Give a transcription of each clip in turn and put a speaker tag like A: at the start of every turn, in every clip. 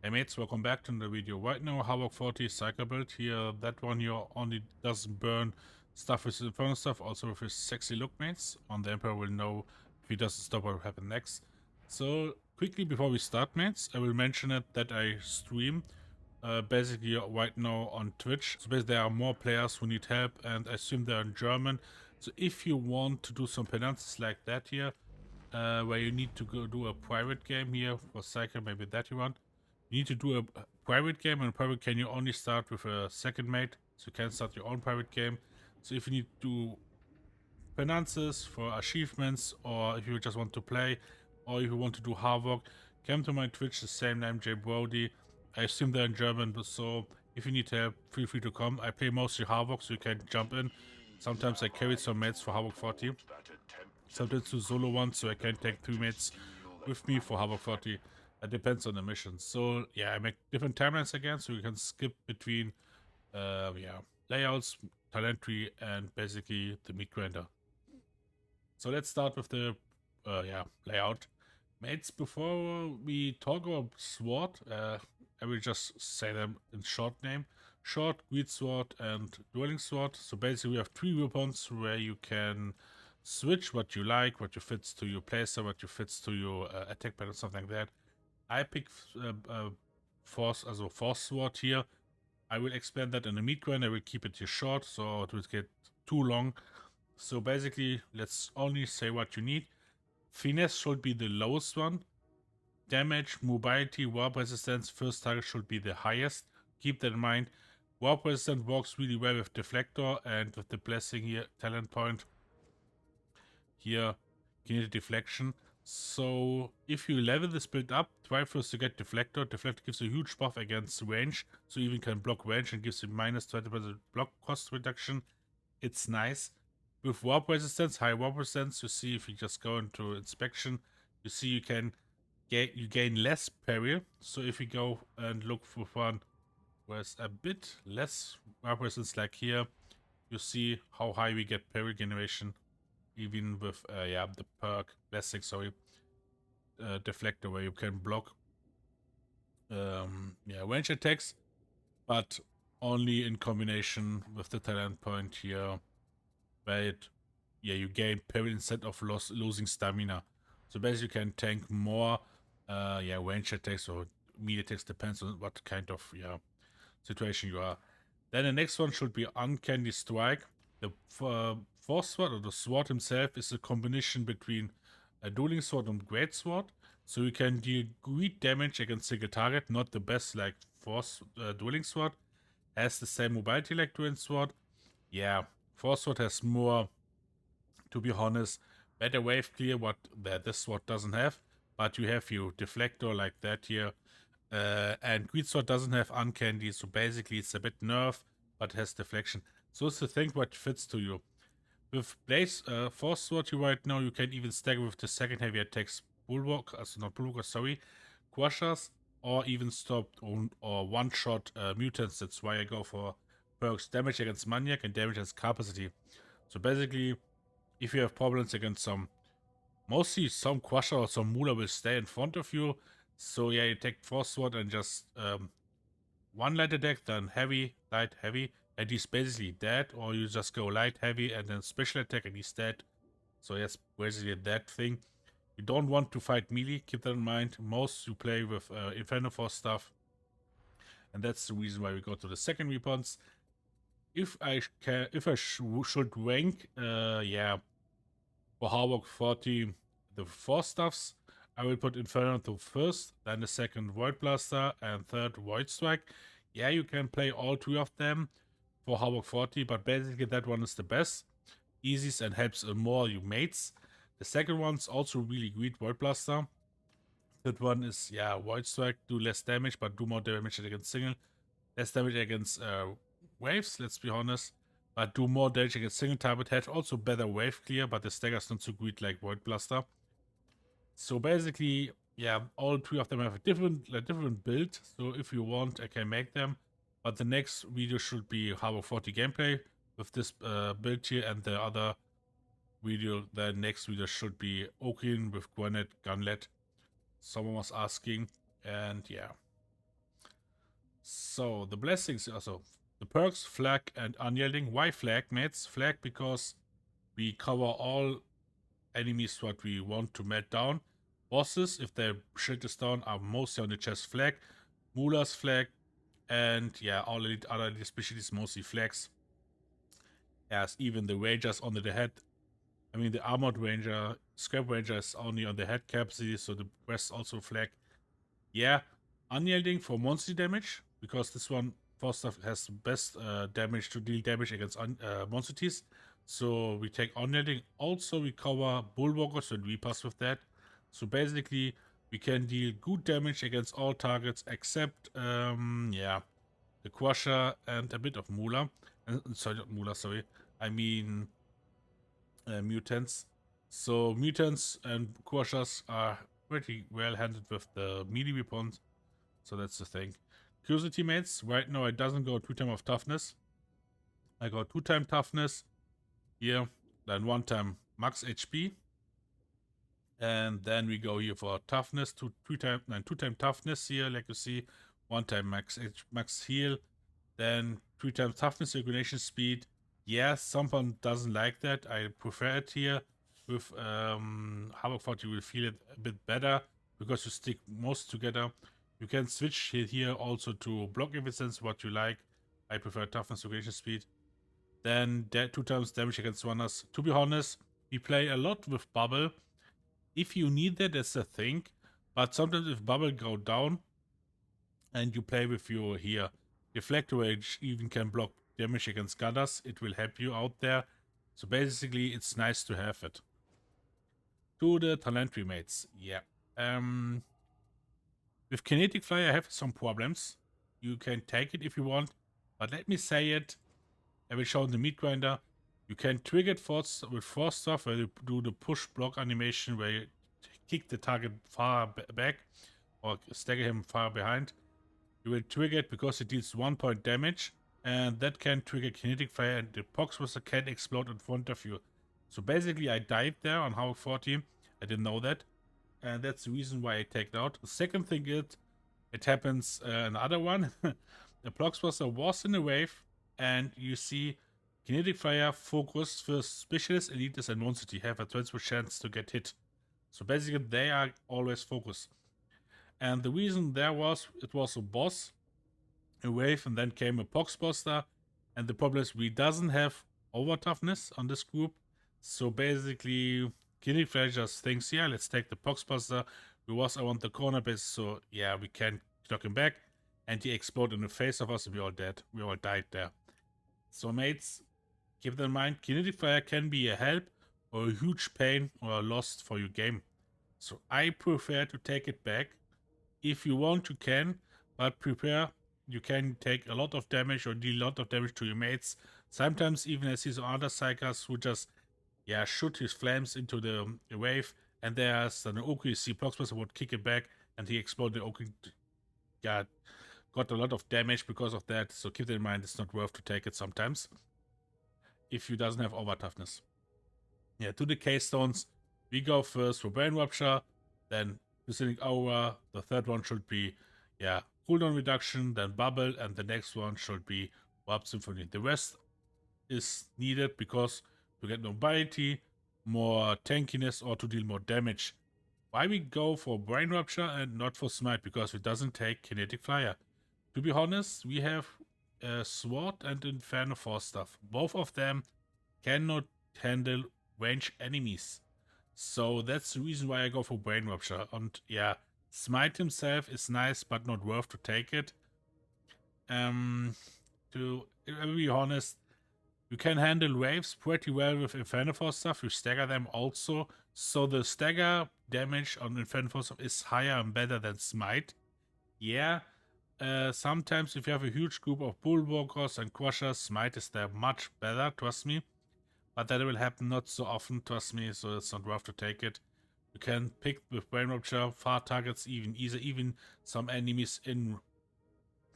A: Hey mates, welcome back to the video. Right now, Havoc 40 Psyker build here. That one here only doesn't burn stuff with Inferno Staff, also with his sexy look mates. On the Emperor will know if he doesn't stop what will happen next. So quickly before we start mates, I will mention it that I stream basically right now on Twitch. So basically there are more players who need help and I assume they're in German. So if you want to do some penances like that here, where you need to go do a private game here for Psyker, maybe that you want. You need to do a private game, and a private game you only start with a second mate, so you can start your own private game. So if you need to do penances for achievements, or if you just want to play, or if you want to do Havoc, come to my Twitch, the same name, Jay-Brodi. I assume they're in German, but so if you need help, feel free to come. I play mostly Havoc, so you can jump in. Sometimes I carry some mates for Havoc 40. Sometimes do solo ones, so I can take 2 mates with me for Havoc 40. It depends on the mission. So yeah, I make different timelines again, so you can skip between layouts, talent tree, and basically the meat grinder. So let's start with the layout. Mates, before we talk about sword, I will just say them in short name. Short, greed sword, and dueling sword. So basically we have 3 weapons where you can switch what you like, what you fits to your playstyle, what you fits to your attack pattern, something like that. I pick force sword here. I will explain that in the meat grind. I will keep it here short, so it will get too long. So basically, let's only say what you need. Finesse should be the lowest one. Damage, mobility, warp resistance, first target should be the highest. Keep that in mind. Warp resistance works really well with Deflector and with the Blessing here, talent point. Here, Kinetic Deflection. So if you level this build up, try first to get Deflector. Deflector gives a huge buff against range, so you even can block range and gives you minus 20% block cost reduction. It's nice. With warp resistance, high warp resistance, you see if you just go into inspection, you see you can gain less parry. So if you go and look for one where's a bit less warp resistance, like here, you see how high we get parry generation. Even with the perk Blessing, Deflector, where you can block range attacks, but only in combination with the talent point here, where you gain parry instead of losing stamina. So basically you can tank more range attacks or melee attacks, depends on what kind of situation you are. Then the next one should be Uncanny Strike. The Force Sword, or the sword himself, is a combination between a dueling sword and great sword. So you can deal great damage against single target, not the best like Force dueling sword. Has the same mobility like dueling sword. Yeah, Force Sword has more, to be honest, better wave clear, what this sword doesn't have. But you have your Deflector like that here. And Greed Sword doesn't have Uncanny, so basically it's a bit nerf, but has deflection. So it's the thing what fits to you. With Blaze Force Sword right now, you can even stagger with the second heavy attacks Bulwark, Crushers, or even stop or one-shot mutants. That's why I go for perks damage against Maniac and damage against Capacity. So basically, if you have problems against mostly some Crusher or some Moolah will stay in front of you. So yeah, you take Force Sword and just one light attack, then heavy, light, heavy, and he's basically dead. Or you just go light, heavy, and then special attack, and he's dead. So yes, basically that thing. You don't want to fight melee, keep that in mind. Most you play with Inferno Force stuff, and that's the reason why we go to the second weapons. If I should rank, for Havoc 40, the 4 stuffs, I will put Inferno to first, then the second Void Blaster, and third Void Strike. Yeah, you can play all 3 of them for Havoc 40, but basically that one is the best. Easiest and helps more you mates. The second one's also really great, Void Blaster. Third one is, Void Strike, do less damage, but do more damage against single. Less damage against waves, let's be honest. But do more damage against single target. Has also better wave clear, but the stagger's not so great like Void Blaster. So basically, all 3 of them have a different build. So if you want, I can make them. But the next video should be Havoc 40 gameplay with this build here, and the other video, the next video should be Oakin with Granite Gunlet. Someone was asking, and yeah. So the blessings, also the perks, flag and unyielding. Why flag, mates? Flag because we cover all enemies what we want to met down. Bosses, if their shit is down, are mostly on the chest flag. Mulas flag, and yeah, all elite, other elite specialties mostly flags. As even the rangers on the head. I mean, the armored ranger, scrap ranger is only on the head capacity, so the rest also flag. Yeah, unyielding for monster damage, because this one first stuff has the best damage to deal damage against monsters. So we take unyielding. Also, we cover bulwarkers and reapers with that. So basically, we can deal good damage against all targets except, yeah, the Crusher and a bit of Mula. Sorry, not Mula, sorry. I mean mutants. So mutants and Crushers are pretty well handled with the melee weapons. So that's the thing. Curiosity mates, right now it doesn't go 2 time of toughness. I got 2 time toughness here, then 1 time max HP. And then we go here for toughness, 2 time toughness here, like you see, 1 time max heal, then 3 times toughness regulation speed. Yeah, someone doesn't like that. I prefer it here. With Havoc 40 you will feel it a bit better because you stick most together. You can switch here also to block resistance, what you like. I prefer toughness regulation speed. Then 2 times damage against runners. To be honest, we play a lot with bubble. If you need that, that's a thing. But sometimes if bubble go down and you play with your here Deflector, which even can block damage against gunners, it will help you out there. So basically, it's nice to have it. To the talentry mates, yeah. With Kinetic Flayer, I have some problems. You can take it if you want, but let me say it. I will show in the meat grinder. You can trigger it with force stuff where you do the push block animation where you kick the target far back or stagger him far behind. You will trigger it because it deals 1 point damage, and that can trigger Kinetic Flayer, and the Poxbuster can explode in front of you. So basically, I died there on Havoc 40. I didn't know that, and that's the reason why I take it out. The second thing is, it happens another one. The Poxbuster was in a wave, and you see Kinetic Flayer focus for specialists, elites, and monsters have a 20% chance to get hit. So basically, they are always focused. And the reason there was, it was a boss, a wave, and then came a Poxbuster. And the problem is we doesn't have over toughness on this group. So basically, Kinetic Flayer just thinks, yeah, let's take the Poxbuster. We was around the corner base, so yeah, we can knock him back. And he exploded in the face of us, and we all dead. We all died there. So mates, keep that in mind. Kinetic Flayer can be a help or a huge pain or a loss for your game. So I prefer to take it back. If you want, you can, but prepare. You can take a lot of damage or deal a lot of damage to your mates. Sometimes even I see some other Psykers who just, yeah, shoot his flames into the wave, and there's an Oki, you see Poxbuster would kick it back, and he exploded. Oki, yeah, got a lot of damage because of that, so keep that in mind. It's not worth to take it sometimes if you doesn't have over toughness. Yeah, to the K-Stones, we go first for Brain Rupture, then Specific Aura. The third one should be, yeah, cooldown reduction, then Bubble, and the next one should be Warp Symphony. The rest is needed because to get mobility, more tankiness, or to deal more damage. Why we go for Brain Rupture and not for Smite? Because it doesn't take Kinetic Flayer. To be honest, we have Sword and Inferno Force stuff. Both of them cannot handle range enemies. So that's the reason why I go for Brain Rupture. And yeah, Smite himself is nice, but not worth to take it. To be honest, you can handle waves pretty well with Inferno Force stuff. You stagger them also. So the stagger damage on Inferno Force stuff is higher and better than Smite. Yeah, sometimes if you have a huge group of Bulwarkers and Crushers, Smite is there much better, trust me. But that will happen not so often, trust me, so it's not worth to take it. You can pick with Brain Rupture far targets even easier, even some enemies in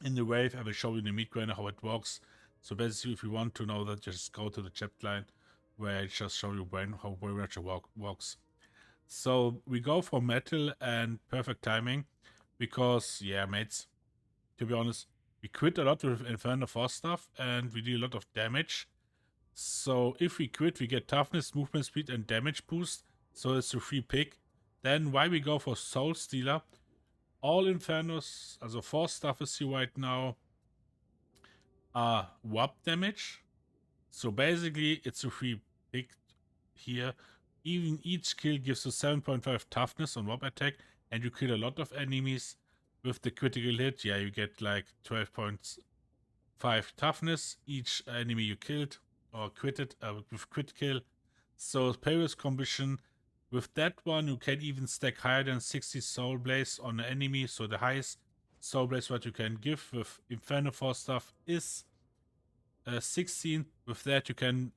A: the wave. I will show you in the meat grinder how it works. So basically, if you want to know that, just go to the chat line where I just show you how Brain Rupture works. So we go for metal and perfect timing because, yeah, mates, to be honest, we crit a lot with Inferno Staff, and we do a lot of damage. So if we crit, we get toughness, movement speed, and damage boost. So it's a free pick. Then why we go for Soul Stealer? All Infernos, also 4 stuff is here right now, are warp damage. So basically, it's a free pick here. Even each kill gives you 7.5 toughness on warp attack, and you kill a lot of enemies. With the critical hit, yeah, you get like 12.5 toughness each enemy you killed or critted with crit kill. So Paris combination. With that one, you can even stack higher than 60 Soulblaze on an enemy. So the highest Soulblaze what you can give with Inferno Staff is 16. With that, you can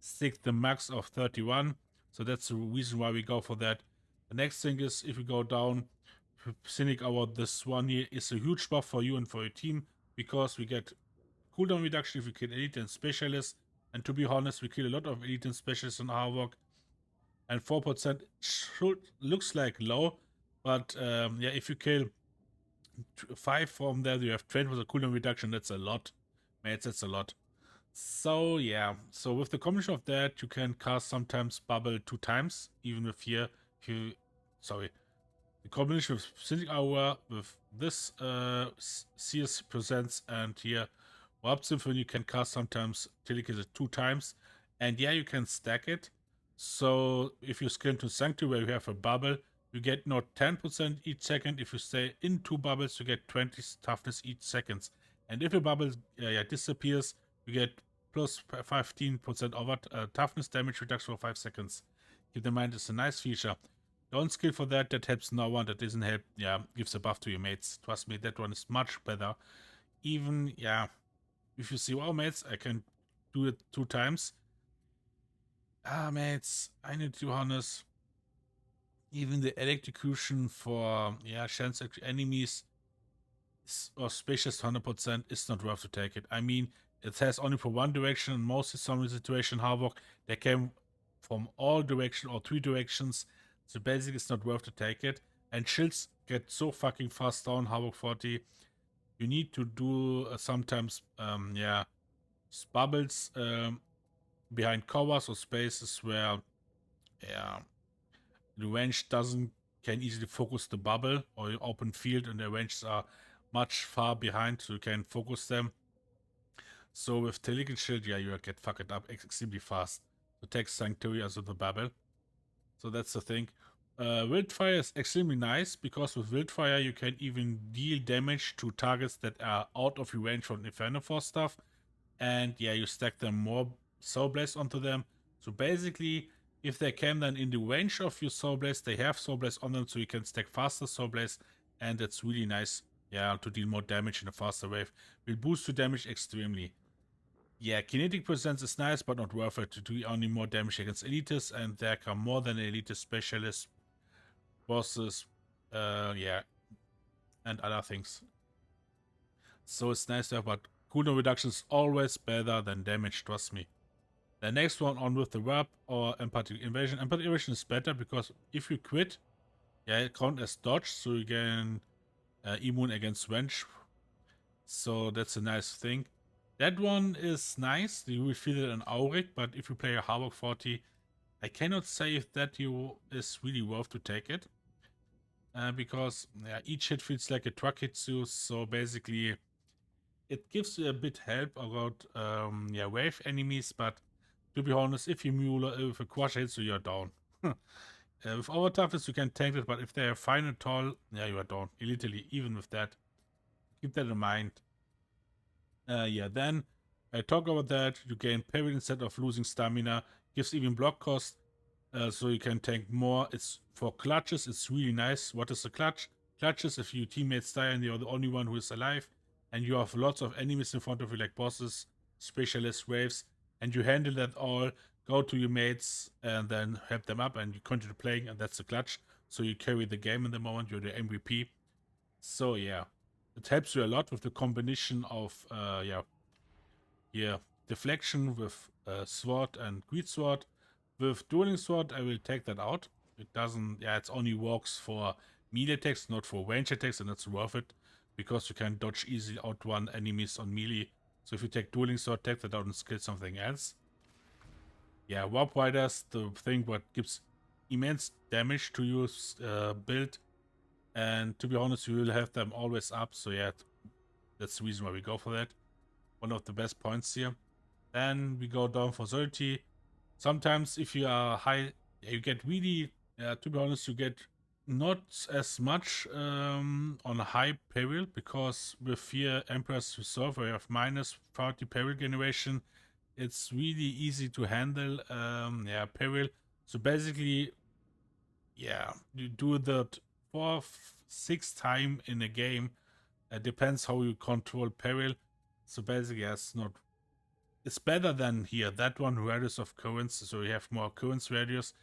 A: stick the max of 31. So that's the reason why we go for that. The next thing is, if we go down, Cynic Hour, this one here is a huge buff for you and for your team, because we get cooldown reduction if we kill Elite and Specialist. And to be honest, we kill a lot of Elite and Specialists in Havoc. And 4% looks like low, but yeah, if you kill 5 from there, you have 20 with a cooldown reduction. That's a lot, mates. That's a lot. So yeah, so with the combination of that, you can cast sometimes Bubble 2 times, even with here. The combination with Cynic Hour with this CS presents and here Warp Symphony, you can cast sometimes Telecast 2 times, and yeah, you can stack it. So if you scale to Sanctuary, where you have a bubble, you get not 10% each second. If you stay in 2 bubbles, you get 20 toughness each second. And if a bubble disappears, you get plus 15% over toughness damage reduction for 5 seconds. Keep in mind, it's a nice feature. Don't skill for that. That helps no one. That doesn't help. Yeah, gives a buff to your mates. Trust me, that one is much better. Even, yeah, if you see, wow, mates, I can do it 2 times. Mates, I need to be honest. Even the execution for chance enemies or specialist 100% is not worth to take it. I mean, it has only for one direction, and most in some situation Havoc they came from all directions or 3 directions. So basically, it's not worth to take it. And shields get so fucking fast down Havoc 40. You need to do sometimes bubbles behind covers or spaces where the range can easily focus the bubble, or open field, and the ranges are much far behind, so you can focus them. So with Telecast Shield, yeah, you get fucked up extremely fast. So take Sanctuary as the bubble. So that's the thing. Wildfire is extremely nice, because with Wildfire you can even deal damage to targets that are out of your range from Inferno stuff. And yeah, you stack them more Soulblaze onto them. So basically, if they came then in the range of your Soulblaze, they have Soulblaze on them, so you can stack faster Soulblaze, and that's really nice, yeah, to deal more damage in a faster wave. Will boost your damage extremely. Yeah, Kinetic Presence is nice, but not worth it to do only more damage against Elites, and there come more than Elite Specialists, bosses, and other things. So it's nice to have, but cooldown reduction is always better than damage, trust me. The next one on with the Warp or Empathic Invasion. Empathic Invasion is better because if you quit, yeah, it counts as dodge, so you can immune against range. So that's a nice thing. That one is nice. You will feel it in Auric, but if you play a Havoc 40, I cannot say if that is really worth to take it. Because each hit feels like a truck hits you, so basically it gives you a bit help about wave enemies, but to be honest, if a Crusher hits you, you're down. With our toughness, you can tank it, but if they are fine at all, yeah, you are down. Literally, even with that. Keep that in mind. Then I talk about that. You gain parry instead of losing stamina. Gives even block cost, so you can tank more. It's for clutches. It's really nice. What is a clutch? Clutches if your teammates die and you're the only one who is alive, and you have lots of enemies in front of you, like bosses, specialists, waves, and you handle that all. Go to your mates and then help them up, and you continue playing, and that's the clutch. So you carry the game in the moment. You're the MVP. So yeah, it helps you a lot with the combination of deflection with sword and great sword. With dueling sword, I will take that out. It doesn't, it's only works for melee attacks, not for range attacks, and that's worth it. because you can dodge easily, outrun enemies on melee. So if you take dueling sword, take that out and skill something else. Yeah, Warp Riders, the thing what gives immense damage to your build. And to be honest, you will have them always up. So yeah, that's the reason why we go for that. One of the best points here. Then we go down for 30. Sometimes if you are high, you get really, to be honest, you get not as much on a high peril, because with here Emperor's Reserve, where you have minus 40 peril generation, it's really easy to handle peril. So basically, yeah, you do that 4-6 times in a game. It depends how you control peril. So basically, yeah, it's better than here. That one radius of currents, so you have more occurrence radius.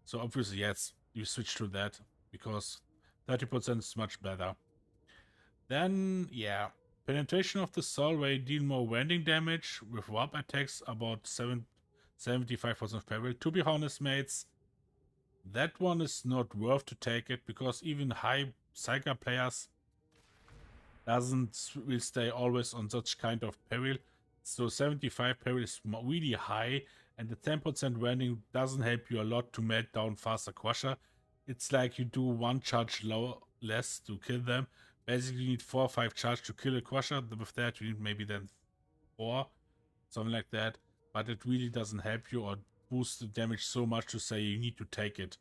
A: So obviously, yes, you switch to that because 30% is much better. Then, yeah, penetration of the soul, where you deal more wending damage with warp attacks, about 75% of peril. To be honest, mates, that one is not worth to take it, because even high Psyker players will stay always on such kind of peril. So 75 peril is really high, and the 10% wending doesn't help you a lot to melt down faster Crusher. It's like you do 1 charge less to kill them. Basically, you need 4 or 5 charge to kill a Crusher. With that, you need maybe then 4, something like that. But it really doesn't help you or boost the damage so much to say you need to take it.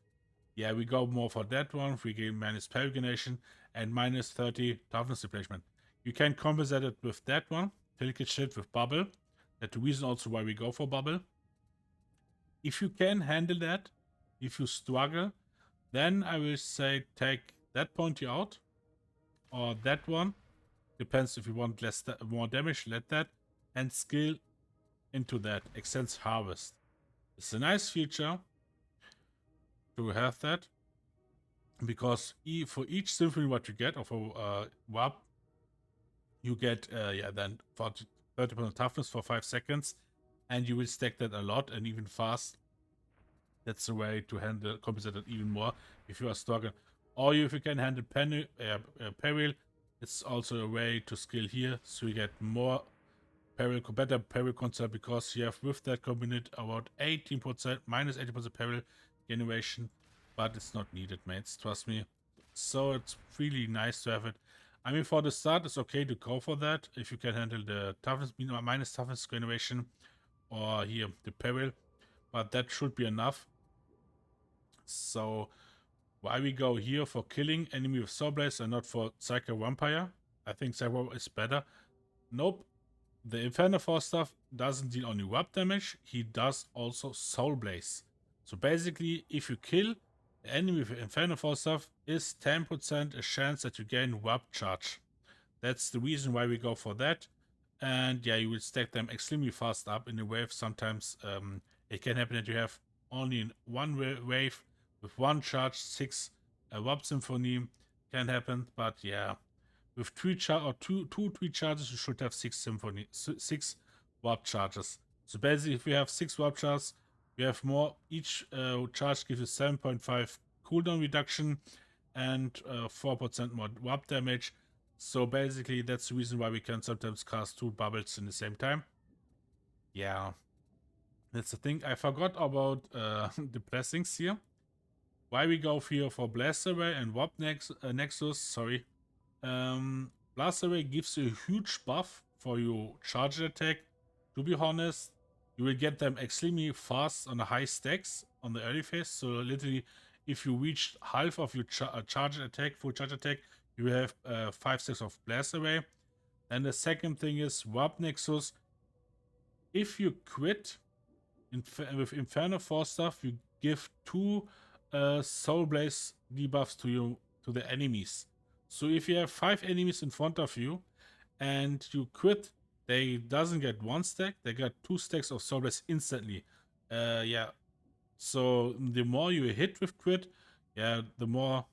A: Yeah, we go more for that one. We gain minus peril generation and minus 30 toughness replacement. You can compensate it with that one. Delicate Shield with Bubble. That's the reason also why we go for Bubble. If you can handle that, if you struggle, then I will say take that pointy out, or that one. Depends if you want more damage, let that, and skill into that. Extends Harvest. It's a nice feature to have that, because for each symphony what you get, or for warp, you get then 30% toughness for 5 seconds, and you will stack that a lot and even fast. That's the way to compensate it even more if you are struggling. Or if you can handle peril, it's also a way to skill here, so you get more peril, better peril concept, because you have with that combined about 18%, minus 80% peril generation, but it's not needed, mates, trust me. So it's really nice to have it. I mean, for the start, it's okay to go for that if you can handle the toughness, minus toughness generation, or here the peril, but that should be enough. So why we go here for killing enemy with Soulblaze and not for Psyker Vampire? I think Psyker is better. Nope. The Inferno Staff doesn't deal only warp damage, he does also Soulblaze. So basically, if you kill the enemy with Inferno Staff, is 10% a chance that you gain warp charge. That's the reason why we go for that. And yeah, you will stack them extremely fast up in a wave. Sometimes it can happen that you have only in one wave with 1 charge, 6 warp symphony can happen. But yeah, with 3 charges, you should have 6 warp charges. So basically, if you have 6 warp charges, you have more. Each charge gives you 7.5 cooldown reduction and 4% more warp damage. So basically, that's the reason why we can sometimes cast 2 bubbles in the same time. Yeah, that's the thing. I forgot about the blessings here. Why we go here for Blast Array and Warp Nexus, sorry. Blast Array gives you a huge buff for your charge attack. To be honest, you will get them extremely fast on the high stacks on the early phase. So literally, if you reach half of your charge attack, full charge attack, you will have 5 stacks of Blast Array. And the second thing is Warp Nexus. If you quit with Inferno Staff, you give 2 Soulblaze debuffs to the enemies. So if you have 5 enemies in front of you and you quit, they doesn't get 1 stack, they get 2 stacks of Soulblaze instantly. Yeah. So the more you hit with crit, yeah, the more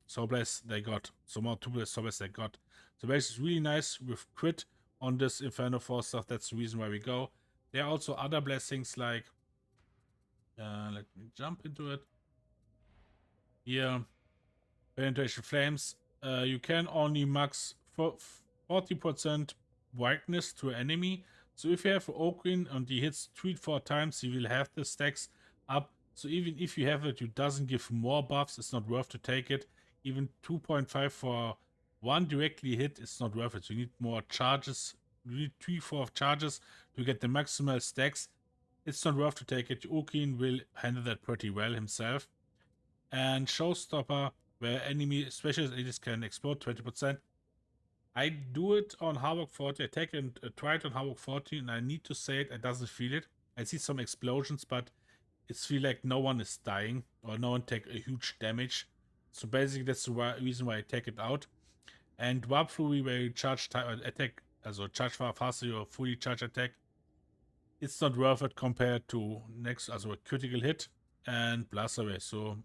A: Soulblaze they got. So more Soulblaze they got. So basically it's really nice with crit on this Inferno Force stuff. That's the reason why we go. There are also other blessings like let me jump into it. Here, Penetration Flames. you can only max 40% brightness to an enemy. So if you have Oaken and he hits 3-4 times, he will have the stacks up. So even if you have it, you doesn't give more buffs, it's not worth to take it. Even 2.5 for one directly hit is not worth it. You need more charges. You need 3-4 charges to get the maximal stacks. It's not worth to take it. Oaken will handle that pretty well himself. And Showstopper, where enemy special agents can explode 20%. I do it on Havoc 40. I take and try it on Havoc 40, and I need to say it, I doesn't feel it. I see some explosions, but it's feel like no one is dying or no one take a huge damage. So basically, that's the reason why I take it out. And Warp Fury, where you charge attack, also charge far faster your fully charge attack, it's not worth it compared to next, also a critical hit and blast away. So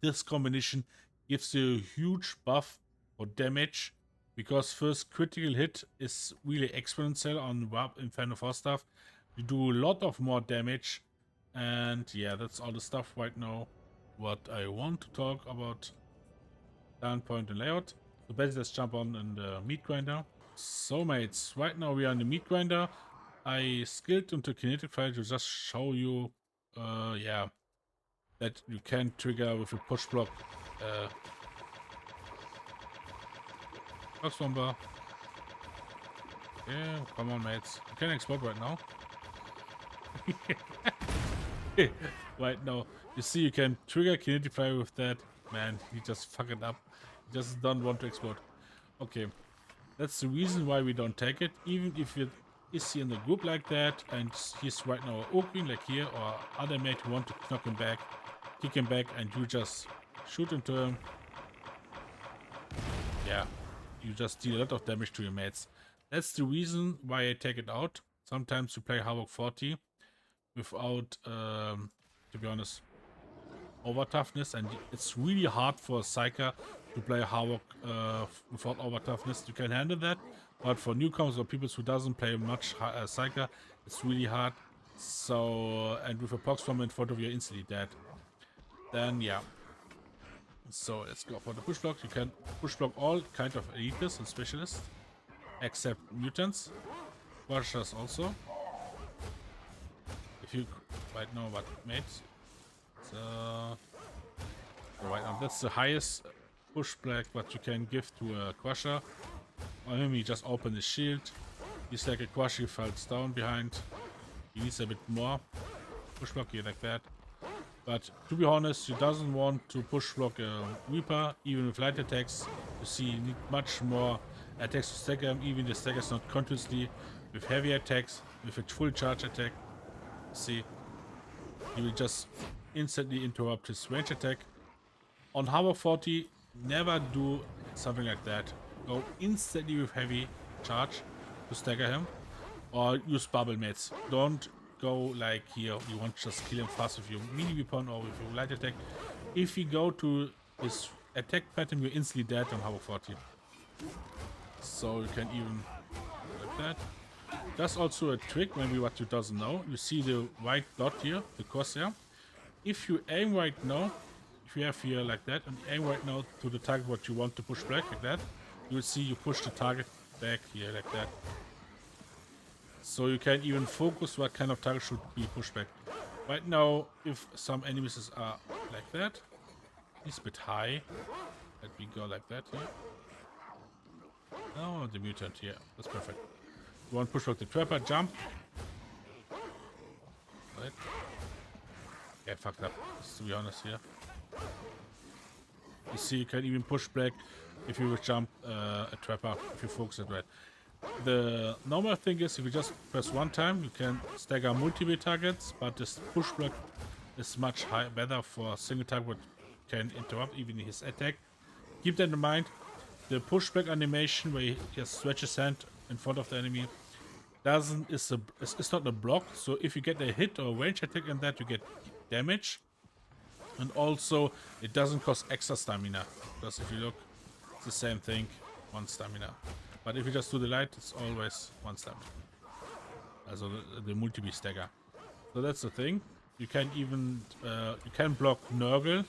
A: this combination gives you a huge buff for damage, because first critical hit is really exponential on Inferno Staff. You do a lot of more damage, and yeah, that's all the stuff right now what I want to talk about. Down point and layout. So basically, let's jump on in the meat grinder. So mates, right now we are in the meat grinder. I skilled into Kinetic Flayer to just show you, yeah, that you can trigger with a push block. Box bomber. Yeah, come on, mates. You can explode right now. Right now, you see, you can trigger Kinetic Flayer with that. Man, he just fuck it up. He just don't want to explode. Okay, that's the reason why we don't take it. Even if it is he in the group like that, and he's right now opening like here, or other mate who want to knock him back, kick him back, and you just shoot into him. Yeah, you just deal a lot of damage to your mates. That's the reason why I take it out. Sometimes you play Havoc 40 without, to be honest, over toughness, and it's really hard for a Psyker to play Havoc without over toughness. You can handle that, but for newcomers or people who doesn't play much Psyker, it's really hard. So, and with a pox bomb in front of you, instantly dead. Then yeah. So let's go for the push block. You can push block all kind of elites and specialists, except mutants. Warriors also. If you right now, what mates? So right now, that's the highest push block what you can give to a Crusher. On him, he just opened his shield. He's like a Crusher, he falls down behind. He needs a bit more push block here like that. But to be honest, he doesn't want to push block a Reaper, even with light attacks. You see, you need much more attacks to stagger him, even the staggers not continuously. With heavy attacks, with a full charge attack, see, he will just instantly interrupt his range attack. On Havoc 40, never do something like that. Go instantly with heavy charge to stagger him, or use bubble mates. Don't go like here, you want to just kill him fast with your mini weapon or with your light attack. If you go to his attack pattern, you're instantly dead on Havoc 40. So you can even like that. That's also a trick, maybe what you doesn't know. You see the white dot here, the crosshair. If you aim right now, if you have here like that, and aim right now to the target what you want to push back like that, you will see you push the target back here like that. So you can even focus what kind of target should be pushed back. Right now, if some enemies are like that, it's a bit high. Let me go like that here. Oh, the mutant here. That's perfect. You want to push back the trapper, jump. Right. Yeah, fucked up, to be honest here. You see, you can even push back if you would jump a trapper, if you focus it right. The normal thing is, if you just press one time, you can stagger multiple targets, but this push block is much better for a single target which can interrupt even his attack. Keep that in mind. The pushback animation where he just stretches his hand in front of the enemy it's not a block, so if you get a hit or a range attack in that, you get damage, and also it doesn't cost extra stamina, because if you look, it's the same thing, 1 stamina. But if you just do the light, it's always 1 stamina. Also the multi stagger. So that's the thing. You can even you can block Nurgle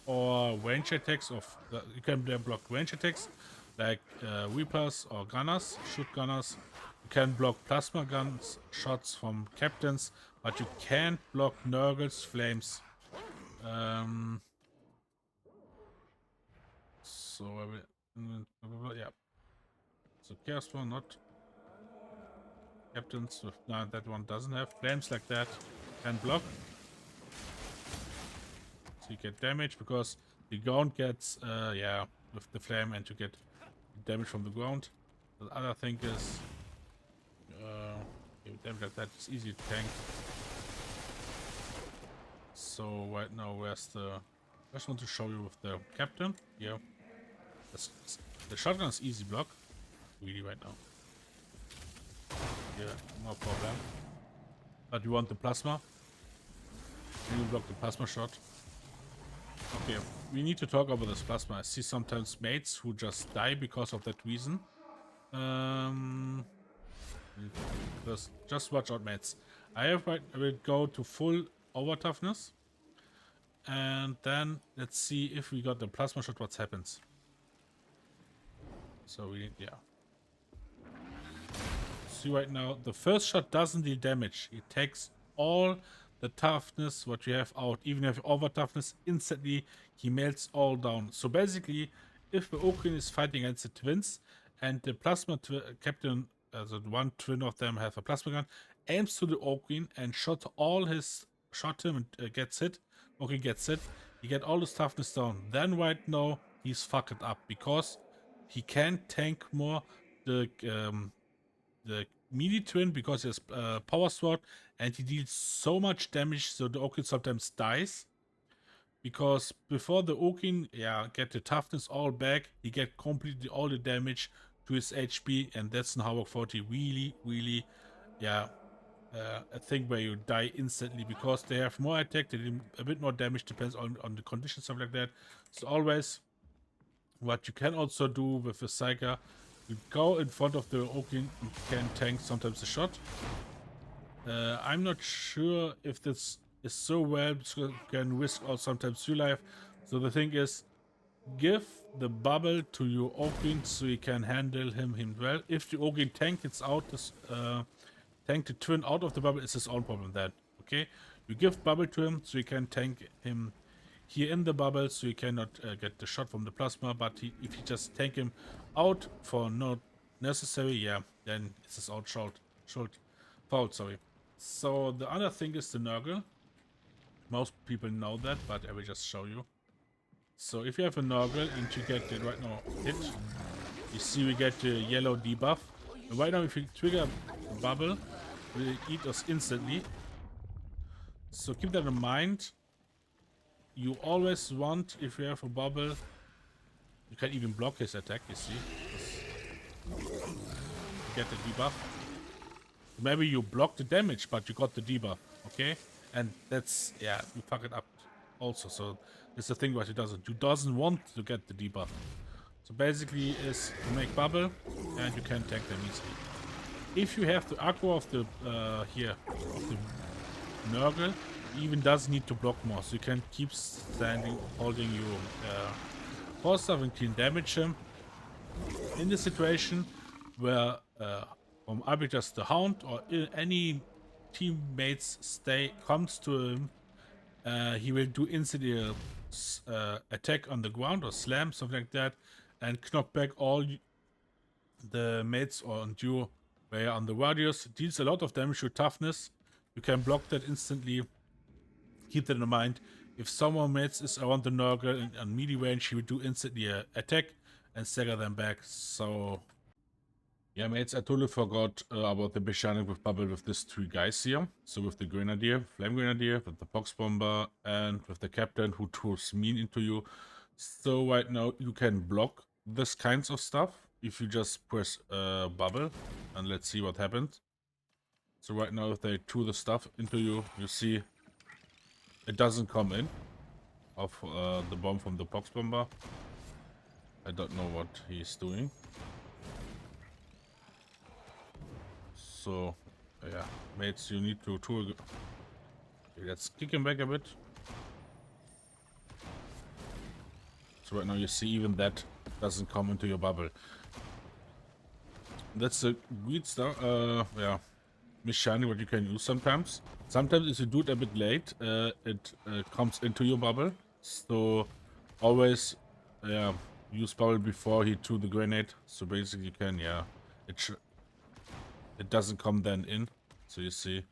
A: or range attacks of you can block range attacks like Reapers or Gunners, shoot Gunners. You can block plasma guns, shots from captains, but you can't block Nurgles, flames. So I will, yeah. So Chaos one, not captains. No, that one doesn't have flames like that. Can block. So you get damage because the ground gets, yeah, with the flame, and you get damage from the ground. The other thing is, damage like that is easy to tank. So right now, where's the? I just want to show you with the captain. Yeah, the shotgun is easy block, really right now. Yeah, no problem. But you want the plasma? You block the plasma shot. Okay, we need to talk about this plasma. I see sometimes mates who just die because of that reason. Just watch out, mates. I will go to full over toughness, and then let's see if we got the plasma shot. What happens? So we yeah. See right now, the first shot doesn't deal damage. It takes all the toughness what you have out. Even if you have over toughness, instantly he melts all down. So basically, if the Oaken is fighting against the twins and the plasma captain, the one twin of them have a plasma gun, aims to the Oaken and shot him and gets hit. Oaken gets hit. He get all his toughness down. Then right now he's fucked up because he can't tank more the melee twin because he has power sword, and he deals so much damage so the Oaken sometimes dies. Because before the Oaken get the toughness all back, he get completely all the damage to his HP, and that's in Havoc 40 really a thing where you die instantly because they have more attack, they do a bit more damage, depends on the conditions, stuff like that. So always what you can also do with the Psyker, you go in front of the Oaken, you can tank sometimes a shot. I'm not sure if this is so well, so you can risk or sometimes your life. So the thing is, give the bubble to your Oaken so you can handle him well. If the Oaken tank the twin out of the bubble, it's his own problem then. Okay, you give bubble to him so you can tank him here in the bubble, so you cannot get the shot from the plasma. But if you just tank him out for not necessary, then it's his own fault. Sorry. So the other thing is the Nurgle. Most people know that, but I will just show you. So if you have a Nurgle and you get it right now hit, you see we get the yellow debuff. And right now, if you trigger a bubble, it will eat us instantly. So keep that in mind. You always want, if you have a bubble, you can even block his attack, you see. You get the debuff. Maybe you block the damage, but you got the debuff, okay? And that's, you fuck it up also. So it's the thing what he doesn't. You doesn't want to get the debuff. So basically is to make bubble, and you can tank them easily. If you have the aggro of the, of the Nurgle, even doesn't need to block more, so you can keep standing, holding your force stuff and clean damage him. In the situation where from arbiters the Hound or any teammates comes to him, he will do instantly attack on the ground or slam, something like that, and knock back all the mates on you where on the radius. It deals a lot of damage to toughness. You can block that instantly. Keep that in mind. If someone mates is around the Nurgle and on melee range, he will do instantly attack and stagger them back. So yeah, mates, I totally forgot about the mechanic with bubble with these three guys here. So with the Grenadier, Flame Grenadier, with the Pox Bomber, and with the Captain who throws mean into you. So right now you can block this kinds of stuff if you just press bubble, and let's see what happens. So right now if they threw the stuff into you, you see it doesn't come in of the bomb from the Pox Bomber. I don't know what he's doing. So yeah, mates, you need to okay, let's kick him back a bit. So right now you see even that doesn't come into your bubble. That's a weird stuff. Yeah, mechanic what you can use sometimes. Sometimes if you do it a bit late, it comes into your bubble. So always, yeah, use bubble before he threw the grenade. So basically you can, yeah, it doesn't come then in. So you see,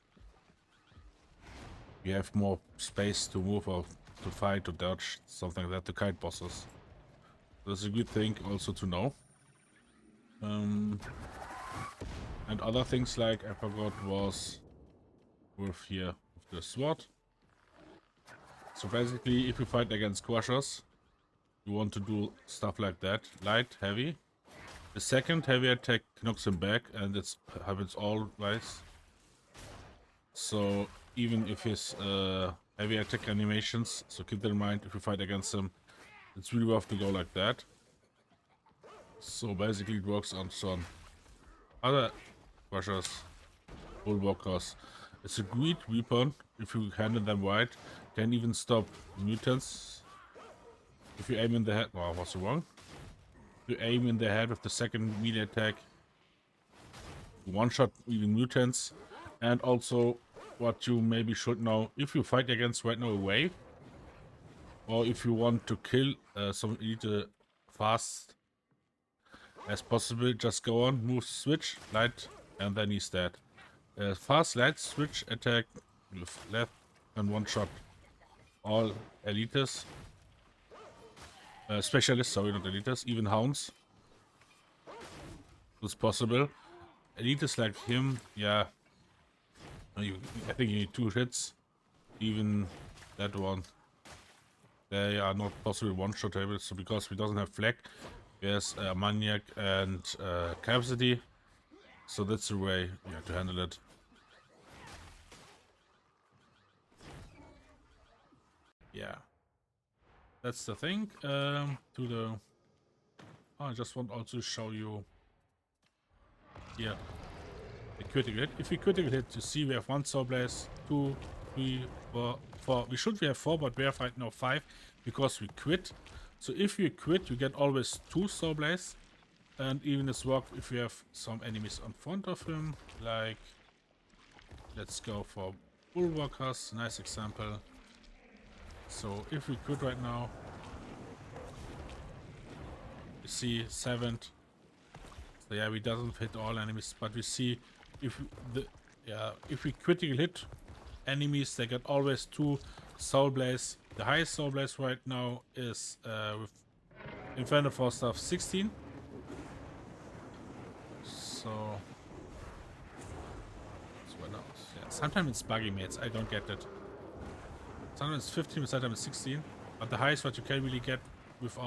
A: you have more space to move or to fight, to dodge, something like that, to kite bosses. That's a good thing also to know. And other things like I forgot was with here with the sword. So basically, if you fight against Crushers, you want to do stuff like that. Light, heavy. The second heavy attack knocks him back, and it happens always. So even if his heavy attack animations, so keep that in mind if you fight against him, it's really rough to go like that. So basically it works on some other Crushers, Bullwalkers. It's a great weapon if you handle them right. Can even stop mutants. If you aim in the head, well, was wrong. If you aim in the head with the second melee attack, one-shot even mutants. And also, what you maybe should know, if you fight against right now a wave, or if you want to kill some elite fast as possible, just go on, move, switch, light, and then he's dead. Fast light switch attack left and one shot all elites, specialists, sorry, not elites, even hounds. It's possible. Elites like him, yeah, I think you need 2 hits. Even that one, they are not possible one-shot tables. So because we doesn't have flag, there's maniac and capacity. So that's the way you have to handle it. Yeah, that's the thing. I just want also to show you here the critical hit. If we critical hit, you see we have 1 Soulblaze, 2, 3, 4, 4. We should have 4, but we have right now 5 because we quit. So if you quit, you get always 2 Soulblaze, and even this work if you have some enemies in front of him. Like, let's go for Bullwalkers, nice example. So if we quit right now, you see 7th. So yeah, we doesn't hit all enemies, but we see if we critical hit enemies, they get always 2 Soulblaze. The highest Soulblaze right now is with Inferno Staff 16. So what else? Yeah, sometimes it's buggy, mates. I don't get it. Sometimes it's 15, sometimes it's 16. But the highest what you can really get with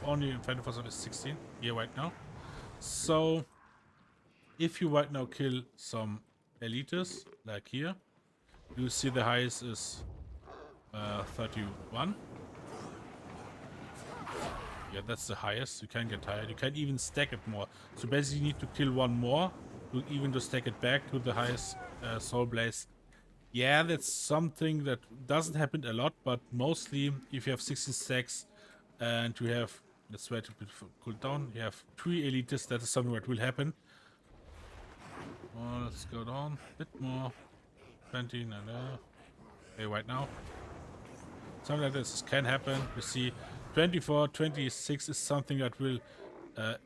A: only Inferno Staff is 16 here right now. So if you right now kill some elites, like here, you see the highest is 31. Yeah, that's the highest. You can get higher. You can even stack it more. So basically you need to kill 1 more to even to stack it back to the highest Soulblaze. Yeah, that's something that doesn't happen a lot, but mostly if you have 60 stacks and you have, let's wait a bit for cool down, you have 3 elites, that is something that will happen. Well, let's go down a bit more. 20 and okay, right now. Something like this can happen. You see 24, 26 is something that will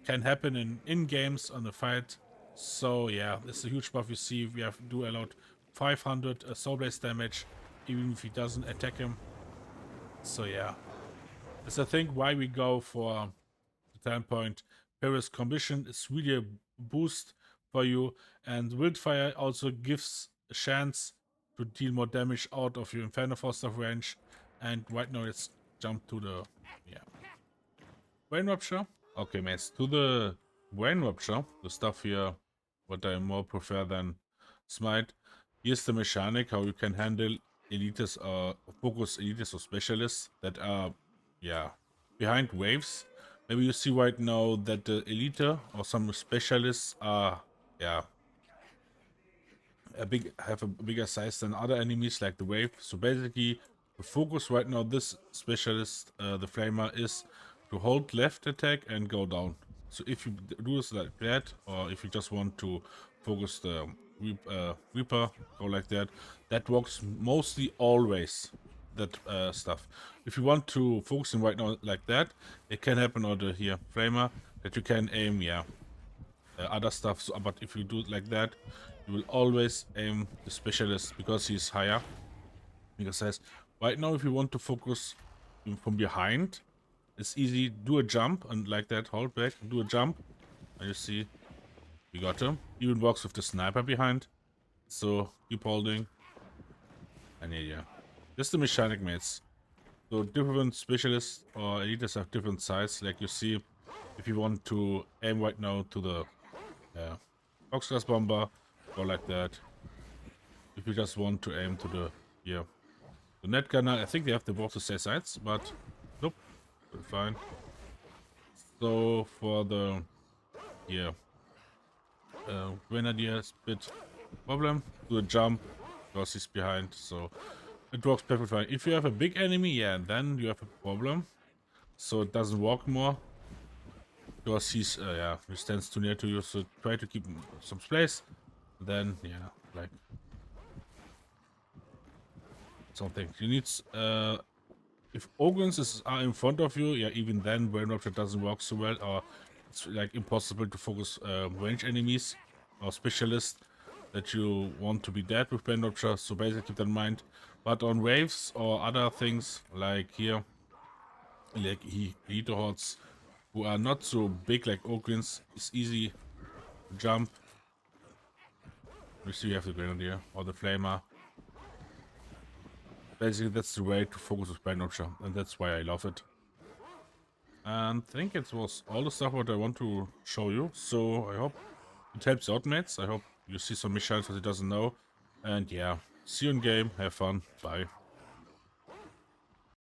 A: can happen in games on the fight. So yeah, it's a huge buff. You see we have do allowed 500 Soulblaze damage even if he doesn't attack him. So yeah, it's a thing why we go for the time point. Paris Commission is really a boost for you, and Wildfire also gives a chance to deal more damage out of your Inferno Staff range. And right now let's jump to the Brain Rupture. Okay, mates, to the Brain Rupture, the stuff here what I more prefer than Smite. Here's the mechanic how you can handle elites or focus elites or specialists that are behind waves. Maybe you see right now that the elite or some specialists are have a bigger size than other enemies like the wave. So basically the focus right now, this specialist, the flamer, is to hold left attack and go down. So if you do this like that, or if you just want to focus the Reaper, go like that, that works mostly always, that stuff. If you want to focus him right now like that, it can happen on the here Flamer, that you can aim, yeah, other stuff. So, but if you do it like that, you will always aim the specialist because he's higher. Because says right now, if you want to focus him from behind, it's easy. Do a jump and like that, hold back, do a jump, and you see you got him. Even works with the sniper behind. So keep holding, and yeah, just the mechanic, mates. So different specialists or elites have different size. Like you see, if you want to aim right now to the box bomber, go like that. If you just want to aim to the the net gunner, I think they have the both the same sides, but nope, fine. So for the grenadier is a bit problem. Do a jump because he's behind, so it works perfectly fine. If you have a big enemy, yeah, then you have a problem. So it doesn't work more because he stands too near to you. So try to keep some space. Then like something you need. If organs are in front of you, yeah, even then brain rupture doesn't work so well, or it's like impossible to focus range enemies or specialists that you want to be dead with brain rupture. So basically keep that in mind. But on waves or other things like here, like elite hordes who are not so big like organs, it's easy to jump. You see, you have the grenadier or the flamer. Basically, that's the way to focus with brain rupture, and that's why I love it. And I think it was all the stuff what I want to show you. So I hope it helps out, mates. I hope you see some mechanics that he doesn't know. And yeah, see you in game. Have fun. Bye.